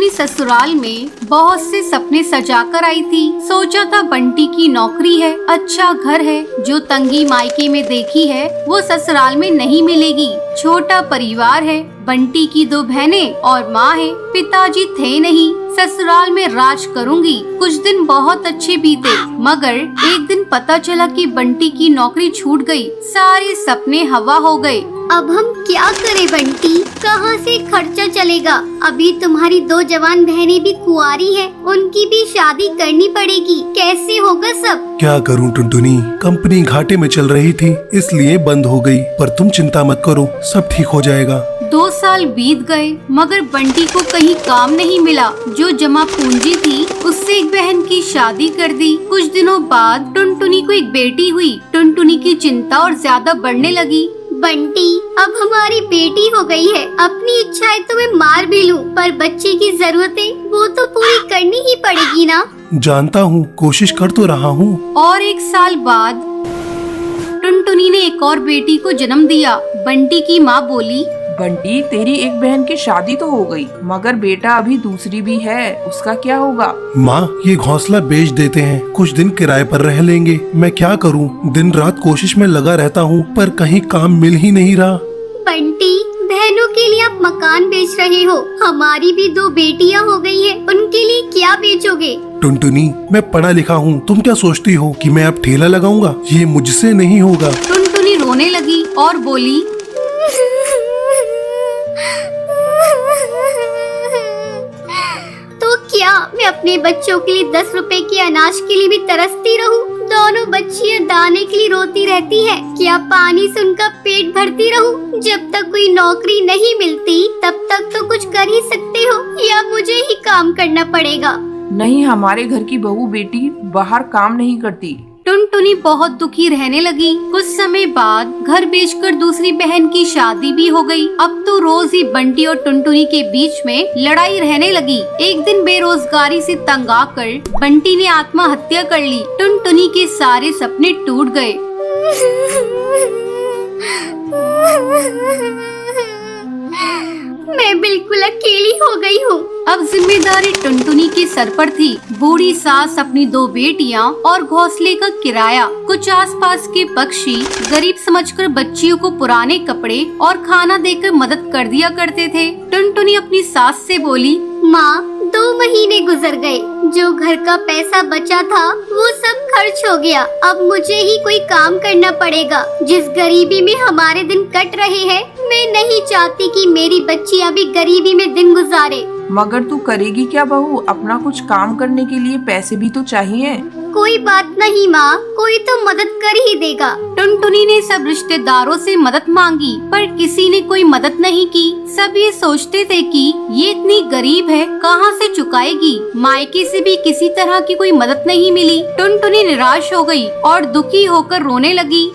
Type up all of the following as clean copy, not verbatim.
टुनटुनी ससुराल में बहुत से सपने सजा कर आई थी। सोचा था बंटी की नौकरी है, अच्छा घर है, जो तंगी मायके में देखी है वो ससुराल में नहीं मिलेगी। छोटा परिवार है, बंटी की 2 बहनें और माँ है, पिताजी थे नहीं, ससुराल में राज करूंगी। कुछ दिन बहुत अच्छे बीते, मगर एक दिन पता चला कि बंटी की नौकरी छूट गई। सारे सपने हवा हो गए। अब हम क्या करें बंटी, कहाँ से खर्चा चलेगा? अभी तुम्हारी 2 जवान बहनें भी कुंवारी हैं, उनकी भी शादी करनी पड़ेगी, कैसे होगा सब? क्या करूं टुनटुनी, कंपनी घाटे में चल रही थी इसलिए बंद हो गई, पर तुम चिंता मत करो, सब ठीक हो जाएगा। 2 साल बीत गए मगर बंटी को कहीं काम नहीं मिला। जो जमा पूंजी थी उससे एक बहन की शादी कर दी। कुछ दिनों बाद टुनटुनी को एक बेटी हुई। टुनटुनी की चिंता और ज्यादा बढ़ने लगी। बंटी, अब हमारी बेटी हो गई है, अपनी इच्छाएं तो मैं मार भी लूं, पर बच्चे की जरूरतें वो तो पूरी करनी ही पड़ेगी ना। जानता हूँ, कोशिश कर तो रहा हूँ। और 1 साल बाद टुनटुनी ने एक और बेटी को जन्म दिया। बंटी की माँ बोली, बंटी, तेरी एक बहन की शादी तो हो गई, मगर बेटा अभी दूसरी भी है, उसका क्या होगा? माँ, ये घोंसला बेच देते हैं, कुछ दिन किराए पर रह लेंगे। मैं क्या करूँ, दिन रात कोशिश में लगा रहता हूँ, पर कहीं काम मिल ही नहीं रहा। बंटी, बहनों के लिए आप मकान बेच रहे हो, हमारी भी 2 बेटियां हो गई है, उनके लिए क्या बेचोगे? टुनटुनी, मैं पढ़ा लिखा हूँ, तुम क्या सोचती हो कि मैं अब ठेला लगाऊंगा? ये मुझसे नहीं होगा। टुनटुनी रोने लगी और बोली, तो क्या मैं अपने बच्चों के लिए 10 रुपए के अनाज के लिए भी तरसती रहूं? दोनों बच्चियां दाने के लिए रोती रहती है, क्या पानी से उनका पेट भरती रहूं? जब तक कोई नौकरी नहीं मिलती तब तक तो कुछ कर ही सकते हो, या मुझे ही काम करना पड़ेगा? नहीं, हमारे घर की बहू बेटी बाहर काम नहीं करती। टुनटुनी बहुत दुखी रहने लगी। कुछ समय बाद घर बेचकर दूसरी बहन की शादी भी हो गई। अब तो रोज ही बंटी और टुनटुनी के बीच में लड़ाई रहने लगी। एक दिन बेरोजगारी से तंग आकर बंटी ने आत्महत्या कर ली। टुनटुनी के सारे सपने टूट गए। मैं बिल्कुल अकेली हो गई हूँ। अब जिम्मेदारी टुनटुनी के सर पर थी। बूढ़ी सास, अपनी 2 बेटियां और घोंसले का किराया। कुछ आसपास के पक्षी गरीब समझकर बच्चियों को पुराने कपड़े और खाना देकर मदद कर दिया करते थे। टुनटुनी अपनी सास से बोली, माँ, 2 महीने गुजर गए, जो घर का पैसा बचा था वो सब खर्च हो गया। अब मुझे ही कोई काम करना पड़ेगा। जिस गरीबी में हमारे दिन कट रहे हैं, मैं नहीं चाहती कि मेरी बच्चियाँ भी गरीबी में दिन गुजारे। मगर तू करेगी क्या बहू? अपना कुछ काम करने के लिए पैसे भी तो चाहिए। कोई बात नहीं माँ, कोई तो मदद कर ही देगा। टुनटुनी ने सब रिश्तेदारों से मदद मांगी, पर किसी ने कोई मदद नहीं की। सब ये सोचते थे कि ये इतनी गरीब है, कहाँ से चुकाएगी। मायके से भी किसी तरह की कोई मदद नहीं मिली। टुनटुनी निराश हो गई और दुखी होकर रोने लगी।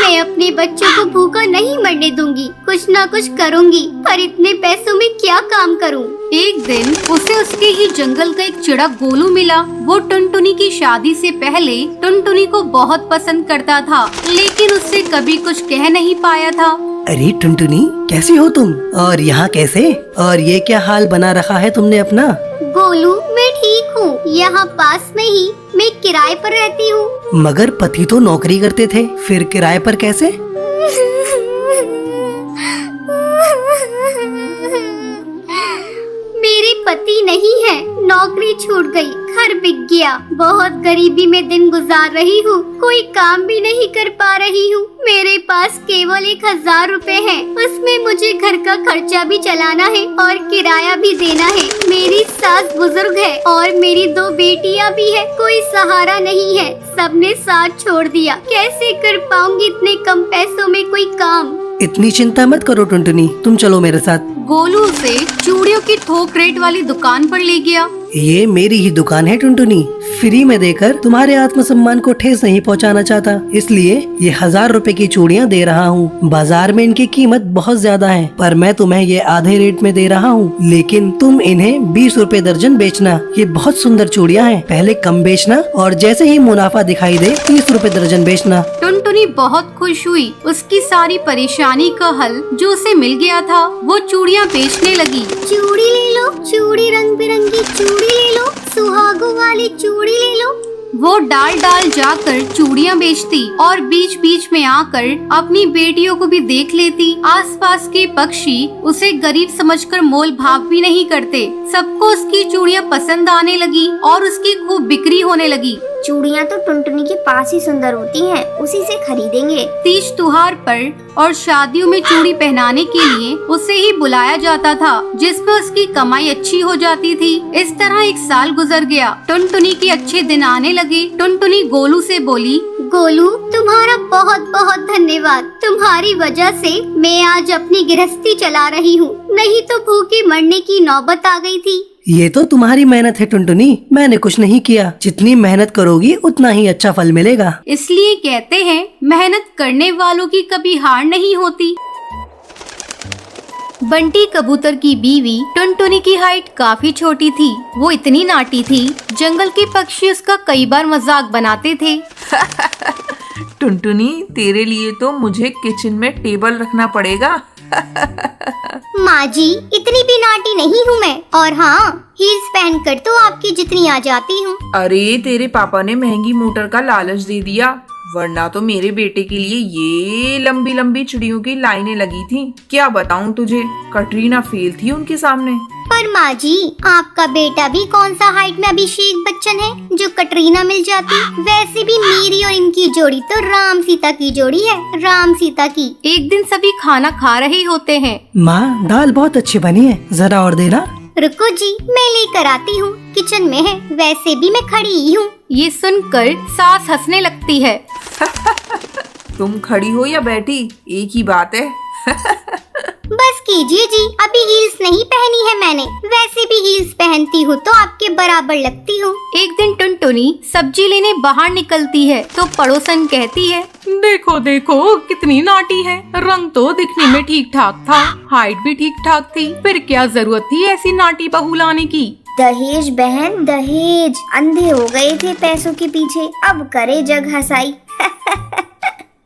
मैं अपने बच्चों को भूखा नहीं मरने दूंगी, कुछ ना कुछ करूंगी, पर इतने पैसों में क्या काम करूं? एक दिन उसे उसके ही जंगल का एक चिड़ा गोलू मिला। वो टुनटुनी की शादी से पहले टुनटुनी को बहुत पसंद करता था, लेकिन उससे कभी कुछ कह नहीं पाया था। अरे टुनटुनी, कैसी हो तुम? और यहाँ कैसे? और ये क्या हाल बना रखा है तुमने अपना? गोलू, मैं ठीक हूँ, यहाँ पास में ही मैं किराए पर रहती हूँ। मगर पति तो नौकरी करते थे, फिर किराए पर कैसे? मेरे पति नहीं है, नौकरी छूट गई, घर बिक गया, बहुत गरीबी में दिन गुजार रही हूँ, कोई काम भी नहीं कर पा रही हूँ। मेरे पास केवल 1000 रुपए है, उसमें मुझे घर का खर्चा भी चलाना है और किराया भी देना है। मेरी सास बुजुर्ग है और मेरी 2 बेटियाँ भी है, कोई सहारा नहीं है, सबने साथ छोड़ दिया। कैसे कर पाऊंगी इतने कम पैसों में कोई काम? इतनी चिंता मत करो टुनटुनी, तुम चलो मेरे साथ। गोलू उसे चूड़ियों की थोक रेट वाली दुकान पर ले गया। ये मेरी ही दुकान है टुनटुनी। फ्री में देकर तुम्हारे आत्मसम्मान को ठेस नहीं पहुंचाना चाहता, इसलिए ये 1000 रुपए की चूड़ियां दे रहा हूँ। बाजार में इनकी कीमत बहुत ज्यादा है, पर मैं तुम्हें ये आधे रेट में दे रहा हूँ। लेकिन तुम इन्हें 20 रुपए दर्जन बेचना। ये बहुत सुंदर चूड़ियां हैं, पहले कम बेचना और जैसे ही मुनाफा दिखाई दे 30 रुपए दर्जन बेचना। टुनटुनी बहुत खुश हुई। उसकी सारी परेशानी का हल जो उसे मिल गया था, वो चूड़ियाँ बेचने लगी। चूड़ी ले लो, चूड़ी रंग बिरंगी चूड़ी ले लो, सुहागों वाली चूड़ी ले लो। वो डाल डाल जाकर चूड़ियाँ बेचती और बीच बीच में आकर अपनी बेटियों को भी देख लेती। आसपास के पक्षी उसे गरीब समझकर मोल भाव भी नहीं करते। सबको उसकी चूड़ियाँ पसंद आने लगी और उसकी खूब बिक्री होने लगी। चूड़ियाँ तो टुनटुनी के पास ही सुंदर होती हैं, उसी से खरीदेंगे। तीज त्योहार पर और शादियों में चूड़ी पहनाने के लिए उसे ही बुलाया जाता था, जिसमें उसकी कमाई अच्छी हो जाती थी। इस तरह 1 साल गुजर गया। टुनटुनी के अच्छे दिन आने लगे। टुनटुनी गोलू से बोली, गोलू, तुम्हारा बहुत बहुत धन्यवाद। तुम्हारी वजह से मैं आज अपनी गृहस्थी चला रही हूँ, नहीं तो भूखे मरने की नौबत आ गई थी। ये तो तुम्हारी मेहनत है टुनटुनी, मैंने कुछ नहीं किया। जितनी मेहनत करोगी उतना ही अच्छा फल मिलेगा। इसलिए कहते हैं मेहनत करने वालों की कभी हार नहीं होती। बंटी कबूतर की बीवी टुनटुनी की हाइट काफी छोटी थी। वो इतनी नाटी थी, जंगल के पक्षी उसका कई बार मजाक बनाते थे। टुनटुनी, तेरे लिए तो मुझे किचन में टेबल रखना पड़ेगा। माँ जी, इतनी भी नाटी नहीं हूँ मैं। और हाँ, हील्स पहनकर तो आपकी जितनी आ जाती हूँ। अरे, तेरे पापा ने महंगी मोटर का लालच दे दिया, वरना तो मेरे बेटे के लिए ये लंबी लंबी चिड़ियों की लाइनें लगी थी। क्या बताऊं तुझे, कटरीना फेल थी उनके सामने। पर माँ जी, आपका बेटा भी कौन सा हाइट में अभिषेक बच्चन है जो कटरीना मिल जाती। वैसे भी मेरी और इनकी जोड़ी तो राम सीता की जोड़ी है, राम सीता की। एक दिन सभी खाना खा रहे होते हैं। माँ, दाल बहुत अच्छी बनी है, जरा और देना। रुको जी, मैं लेकर आती हूँ, किचन में है। वैसे भी मैं खड़ी ही हूँ। ये सुनकर सास हंसने लगती है। तुम खड़ी हो या बैठी, एक ही बात है। बस कीजिए जी, अभी हील्स नहीं पहनी है मैंने। वैसे भी हील्स पहनती हूँ तो आपके बराबर लगती हूँ। एक दिन टुनटुनी सब्जी लेने बाहर निकलती है तो पड़ोसन कहती है, देखो देखो कितनी नाटी है। रंग तो दिखने में ठीक ठाक था, हाइट भी ठीक ठाक थी, फिर क्या जरूरत थी ऐसी नाटी बहू लाने की। दहेज बहन दहेज, अंधे हो गए थे पैसों के पीछे, अब करे जग हंसाई।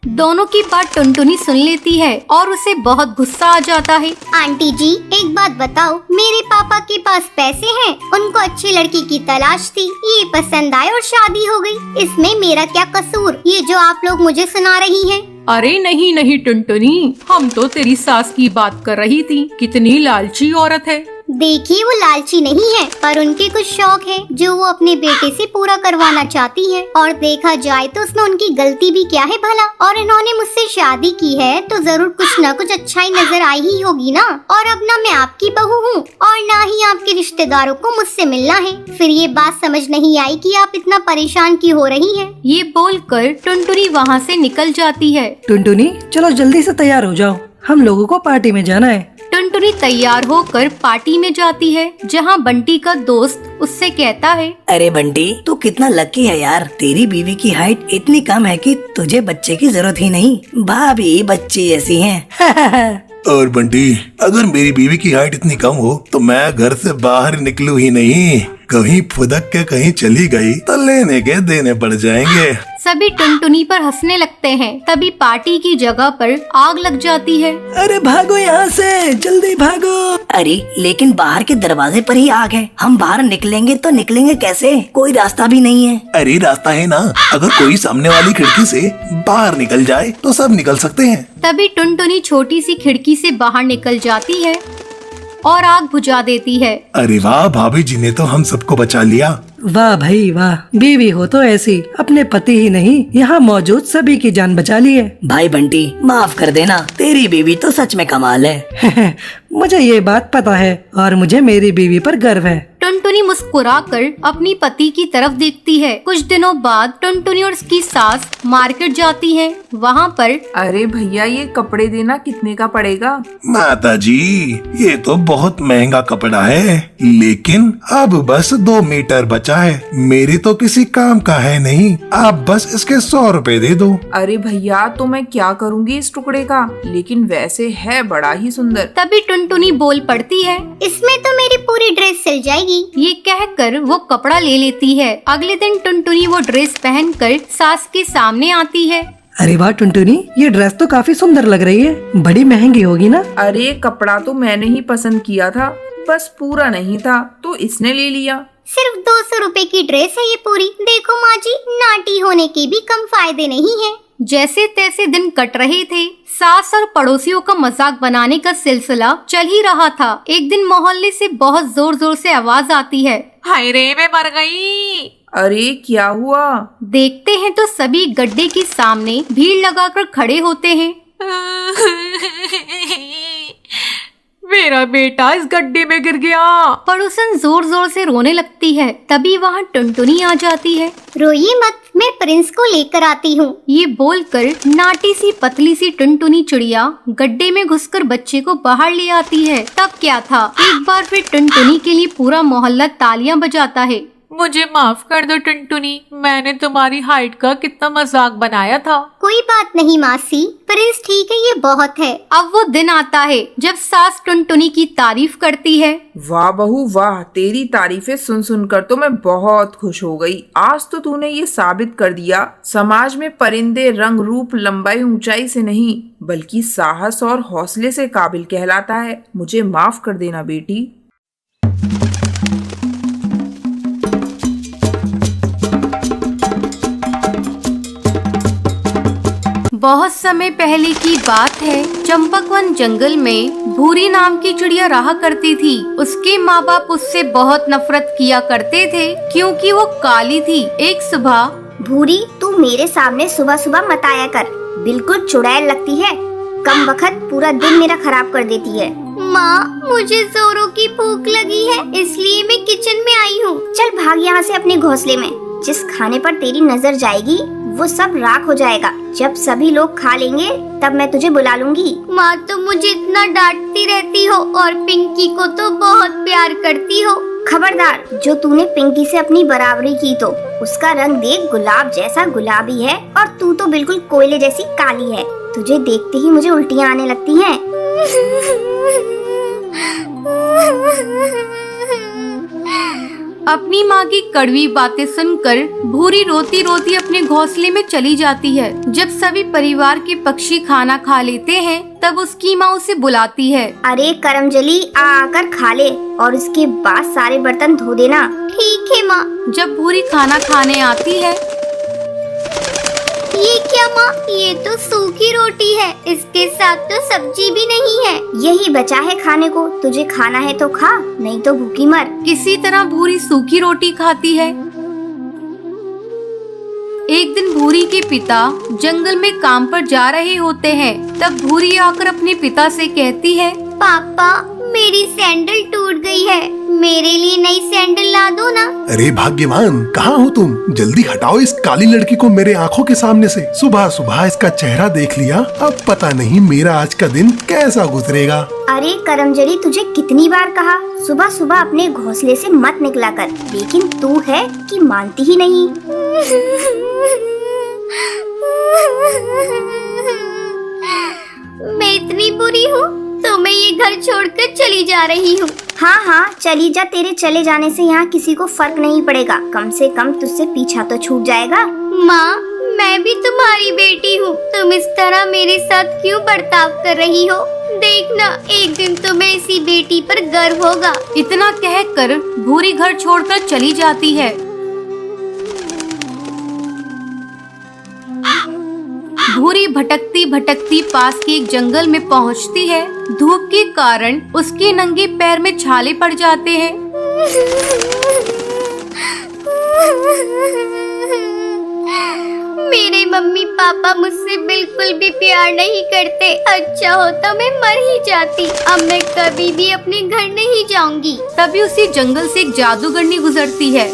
दोनों की बात टुनटुनी सुन लेती है और उसे बहुत गुस्सा आ जाता है। आंटी जी, एक बात बताओ, मेरे पापा के पास पैसे हैं, उनको अच्छी लड़की की तलाश थी, ये पसंद आए और शादी हो गई। इसमें मेरा क्या कसूर, ये जो आप लोग मुझे सुना रही हैं? अरे नहीं नहीं टुनटुनी, हम तो तेरी सास की बात कर रही थी। कितनी लालची औरत है। देखिए, वो लालची नहीं है, पर उनके कुछ शौक है जो वो अपने बेटे से पूरा करवाना चाहती है। और देखा जाए तो उसमें उनकी गलती भी क्या है भला। और इन्होंने मुझसे शादी की है तो जरूर कुछ न कुछ अच्छाई नजर आई ही होगी ना। और अब ना मैं आपकी बहू हूँ और ना ही आपके रिश्तेदारों को मुझसे मिलना है। फिर ये बात समझ नहीं आई कि आप इतना परेशान क्यों हो रही हैं। ये बोलकर टुनटुनी वहाँ से निकल जाती है। टुनटुनी, चलो जल्दी से तैयार हो जाओ, हम लोगों को पार्टी में जाना है। टुनटुनी तैयार होकर पार्टी में जाती है, जहाँ बंटी का दोस्त उससे कहता है, अरे बंटी, तू कितना लकी है यार। तेरी बीवी की हाइट इतनी कम है कि तुझे बच्चे की जरूरत ही नहीं, भाभी बच्चे ऐसी हैं। और बंटी, अगर मेरी बीवी की हाइट इतनी कम हो तो मैं घर से बाहर निकलूं ही नहीं। कहीं फुदक के कहीं चली गई तो लेने के देने पड़ जाएंगे। सभी टुनटुनी पर हंसने लगते हैं। तभी पार्टी की जगह पर आग लग जाती है। अरे भागो यहाँ से, जल्दी भागो। अरे लेकिन बाहर के दरवाजे पर ही आग है, हम बाहर निकलेंगे तो निकलेंगे कैसे? कोई रास्ता भी नहीं है। अरे रास्ता है ना, अगर कोई सामने वाली खिड़की से बाहर निकल जाए तो सब निकल सकते हैं। तभी टुनटुनी छोटी सी खिड़की से बाहर निकल जाती है और आग बुझा देती है। अरे वाह, भाभी जी ने तो हम सबको बचा लिया। वाह भाई वाह, बीवी हो तो ऐसी, अपने पति ही नहीं यहाँ मौजूद सभी की जान बचा ली है। भाई बंटी, माफ कर देना, तेरी बीवी तो सच में कमाल है। मुझे ये बात पता है और मुझे मेरी बीवी पर गर्व है। टुनटुनी मुस्कुराकर अपनी पति की तरफ देखती है। कुछ दिनों बाद टुनटुनी और उसकी सास मार्केट जाती हैं। वहाँ पर अरे भैया, ये कपड़े देना कितने का पड़ेगा? माता जी, ये तो बहुत महंगा कपड़ा है, लेकिन अब बस 2 मीटर बचा है। मेरे तो किसी काम का है नहीं, आप बस इसके 100 रुपए दे दो। अरे भैया, तो मैं क्या करूँगी इस टुकड़े का? लेकिन वैसे है बड़ा ही सुंदर। तभी टुनटुनी बोल पड़ती है, इसमें तो मेरी पूरी ड्रेस सिल जाएगी। ये कहकर वो कपड़ा ले लेती है। अगले दिन टुनटुनी वो ड्रेस पहनकर सास के सामने आती है। अरे वाह टुनटुनी, ये ड्रेस तो काफी सुंदर लग रही है, बड़ी महंगी होगी ना? अरे कपड़ा तो मैंने ही पसंद किया था, बस पूरा नहीं था तो इसने ले लिया। सिर्फ 200 रुपए की ड्रेस है ये पूरी। देखो माँ जी, नाटी होने के भी कम फायदे नहीं है। जैसे तैसे दिन कट रहे थे। सास और पड़ोसियों का मजाक बनाने का सिलसिला चल ही रहा था। एक दिन मोहल्ले से बहुत जोर जोर से आवाज आती है, हाय रे, मैं मर गई। अरे क्या हुआ? देखते हैं तो सभी गड्ढे के सामने भीड़ लगाकर खड़े होते हैं। मेरा बेटा इस गड्ढे में गिर गया। पड़ोसन जोर जोर से रोने लगती है। तभी वहाँ टुनटुनी आ जाती है। रोइए मत, मैं प्रिंस को लेकर आती हूँ। ये बोलकर नाटी सी पतली सी टुनटुनी चिड़िया गड्ढे में घुसकर बच्चे को बाहर ले आती है। तब क्या था, एक बार फिर टुनटुनी के लिए पूरा मोहल्ला तालियां बजाता है। मुझे माफ कर दो टुनटुनी, मैंने तुम्हारी हाइट का कितना मजाक बनाया था। कोई बात नहीं मासी, प्रिंस ठीक है, ये बहुत है। अब वो दिन आता है जब सास टुनटुनी की तारीफ करती है। वाह बहू वाह, तेरी तारीफें सुन सुनकर तो मैं बहुत खुश हो गई। आज तो तूने ये साबित कर दिया, समाज में परिंदे रंग रूप लंबाई ऊंचाई से नहीं बल्कि साहस और हौसले से काबिल कहलाता है। मुझे माफ कर देना बेटी। बहुत समय पहले की बात है। चंपकवन जंगल में भूरी नाम की चिड़िया रहा करती थी। उसके माँ बाप उससे बहुत नफरत किया करते थे क्योंकि वो काली थी। एक सुबह, भूरी, तू मेरे सामने सुबह सुबह मत आया कर, बिल्कुल चुड़ैल लगती है। कम वक्त पूरा दिन मेरा खराब कर देती है। माँ, मुझे जोरों की भूख लगी है, इसलिए मैं किचन में आई हूँ। चल भाग यहाँ से अपने घोंसले में। जिस खाने पर तेरी नजर जाएगी वो सब राख हो जाएगा। जब सभी लोग खा लेंगे तब मैं तुझे बुला लूंगी। माँ तो मुझे इतना डांटती रहती हो और पिंकी को तो बहुत प्यार करती हो। खबरदार, जो तूने पिंकी से अपनी बराबरी की तो उसका रंग देख, गुलाब जैसा गुलाबी है और तू तो बिल्कुल कोयले जैसी काली है। तुझे देखते ही मुझे उल्टियाँ आने लगती हैं। अपनी माँ की कड़वी बातें सुनकर भूरी रोती रोती अपने घोंसले में चली जाती है। जब सभी परिवार के पक्षी खाना खा लेते हैं तब उसकी माँ उसे बुलाती है। अरे करमजली, आकर खा ले और उसके बाद सारे बर्तन धो देना। ठीक है माँ। जब भूरी खाना खाने आती है, ये क्या माँ, ये तो सूखी रोटी है, इसके साथ तो सब्जी भी नहीं है। यही बचा है खाने को, तुझे खाना है तो खा, नहीं तो भूखी मर। किसी तरह भूरी सूखी रोटी खाती है। एक दिन भूरी के पिता जंगल में काम पर जा रहे होते हैं। तब भूरी आकर अपने पिता से कहती है, पापा, मेरी सैंडल टूट गई है, मेरे लिए नई सैंडल ला दो ना। अरे भाग्यवान, कहाँ हो तुम? जल्दी हटाओ इस काली लड़की को मेरे आंखों के सामने से। सुबह सुबह इसका चेहरा देख लिया, अब पता नहीं मेरा आज का दिन कैसा गुजरेगा। अरे करमजली, तुझे कितनी बार कहा सुबह सुबह अपने घोंसले से मत निकला कर, लेकिन तू है कि मानती ही नहीं। मैं इतनी बुरी हूँ तो मैं ये घर छोड़कर चली जा रही हूँ। हाँ हाँ, चली जा, तेरे चले जाने से यहाँ किसी को फर्क नहीं पड़ेगा। कम से कम तुझसे पीछा तो छूट जाएगा। माँ, मैं भी तुम्हारी बेटी हूँ, तुम इस तरह मेरे साथ क्यों बर्ताव कर रही हो? देखना, एक दिन तुम्हें इसी बेटी पर गर्व होगा। इतना कहकर भूरी घर छोड़कर चली जाती है। भूरी भटकती भटकती पास के एक जंगल में पहुंचती है। धूप के कारण उसके नंगे पैर में छाले पड़ जाते हैं। मेरे मम्मी पापा मुझसे बिल्कुल भी प्यार नहीं करते। अच्छा होता मैं मर ही जाती। अब मैं कभी भी अपने घर नहीं जाऊंगी। तभी उसी जंगल से एक जादूगरनी गुजरती है।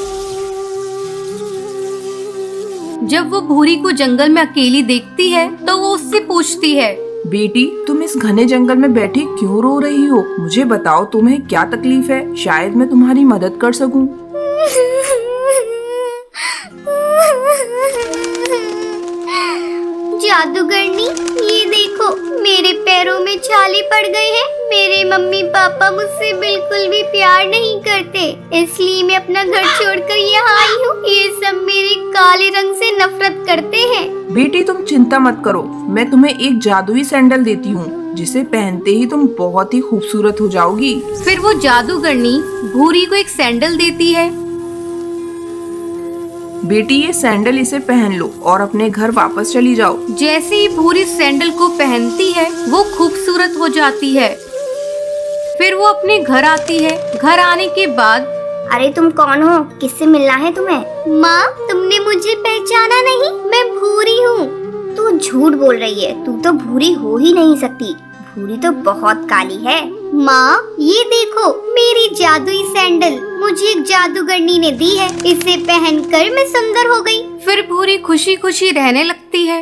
जब वो भूरी को जंगल में अकेली देखती है तो वो उससे पूछती है, बेटी, तुम इस घने जंगल में बैठी क्यों रो रही हो? मुझे बताओ तुम्हें क्या तकलीफ है, शायद मैं तुम्हारी मदद कर सकूं। जादूगरनी, ये देखो मेरे पैरों में छाले पड़ गए हैं। मेरे मम्मी पापा मुझसे बिल्कुल भी प्यार नहीं करते, इसलिए मैं अपना घर छोड़कर यहाँ आई हूँ। ये सब मेरे काले रंग से नफरत करते हैं। बेटी तुम चिंता मत करो, मैं तुम्हें एक जादुई सैंडल देती हूँ जिसे पहनते ही तुम बहुत ही खूबसूरत हो जाओगी। फिर वो जादूगरनी भूरी को एक सैंडल देती है। बेटी ये सैंडल इसे पहन लो और अपने घर वापस चली जाओ। जैसे ही भूरी सैंडल को पहनती है वो खूबसूरत हो जाती है। फिर वो अपने घर आती है। घर आने के बाद, अरे तुम कौन हो? किससे मिलना है तुम्हें? माँ, तुमने मुझे पहचाना नहीं? मैं भूरी हूँ। तू झूठ बोल रही है, तू तो भूरी हो ही नहीं सकती। भूरी तो बहुत काली है। माँ, ये देखो मेरी जादुई सैंडल मुझे एक जादूगरनी ने दी है। इसे पहनकर मैं सुंदर हो गई। फिर भूरी खुशी खुशी रहने लगती है।